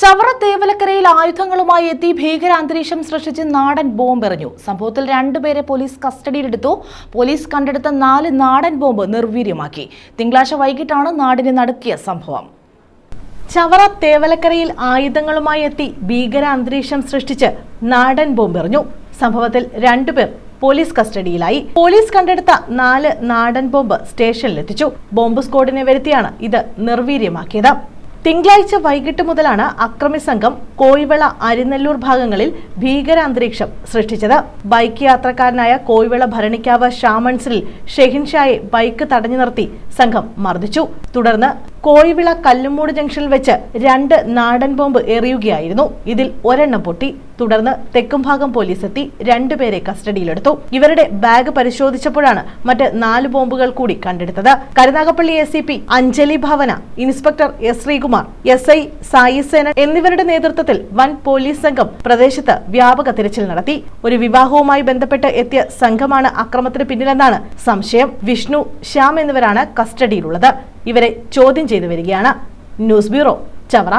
ചവറ തേവലക്കരയിൽ ആയുധങ്ങളുമായി എത്തി ഭീകരാന്തരീക്ഷം സൃഷ്ടിച്ച് നാടൻ ബോംബെറിഞ്ഞു. സംഭവത്തിൽ 2 പേരെ പോലീസ് കസ്റ്റഡിയിലെടുത്തു. പോലീസ് കണ്ടെടുത്ത 4 നാടൻ ബോംബ് നിർവീര്യമാക്കി. തിങ്കളാഴ്ച വൈകിട്ടാണ് നാടിനെ നടുക്കിയ സംഭവം. ചവറ തേവലക്കരയിൽ ആയുധങ്ങളുമായി എത്തി ഭീകരാന്തരീക്ഷം സൃഷ്ടിച്ച് നാടൻ ബോംബെറിഞ്ഞു. സംഭവത്തിൽ 2 പേർ പോലീസ് കസ്റ്റഡിയിലായി. പോലീസ് കണ്ടെടുത്ത 4 നാടൻ ബോംബ് സ്റ്റേഷനിലെത്തിച്ചു. ബോംബ് സ്ക്വാഡിനെ വരുത്തിയാണ് ഇത് നിർവീര്യമാക്കിയത്. തിങ്കളാഴ്ച വൈകിട്ട് മുതലാണ് അക്രമി സംഘം കോയിവിള അരിനെല്ലൂർ ഭാഗങ്ങളിൽ ഭീകരാന്തരീക്ഷം സൃഷ്ടിച്ചത്. ബൈക്ക് യാത്രക്കാരനായ കോയിവിള ഭരണിക്കാവ് ഷാമൺസിൽ ഷെഹിൻഷായെ ബൈക്ക് തടഞ്ഞു നിർത്തി സംഘം മർദ്ദിച്ചു. തുടർന്ന് കോയിവിള കല്ലുമൂട് ജംഗ്ഷനിൽ വെച്ച് 2 നാടൻ ബോംബ് എറിയുകയായിരുന്നു. ഇതിൽ ഒരെണ്ണം പൊട്ടി. തുടർന്ന് തെക്കുംഭാഗം പോലീസ് എത്തി 2 പേരെ കസ്റ്റഡിയിലെടുത്തു. ഇവരുടെ ബാഗ് പരിശോധിച്ചപ്പോഴാണ് മറ്റ് 4 ബോംബുകൾ കൂടി കണ്ടെടുത്തത്. കരുനാഗപ്പള്ളി SCP അഞ്ജലി ഭവന, inspector S. Sreekumar, SI Sai സേന എന്നിവരുടെ നേതൃത്വത്തിൽ വൻ പോലീസ് സംഘം പ്രദേശത്ത് വ്യാപക തിരച്ചിൽ നടത്തി. ഒരു വിവാഹവുമായി ബന്ധപ്പെട്ട് എത്തിയ സംഘമാണ് അക്രമത്തിന് പിന്നിലെന്നാണ് സംശയം. വിഷ്ണു, ശ്യാം എന്നിവരാണ് കസ്റ്റഡിയിലുള്ളത്. ഇവരെ ചോദ്യം ചെയ്തു വരികയാണ്. News bureau, Chavara.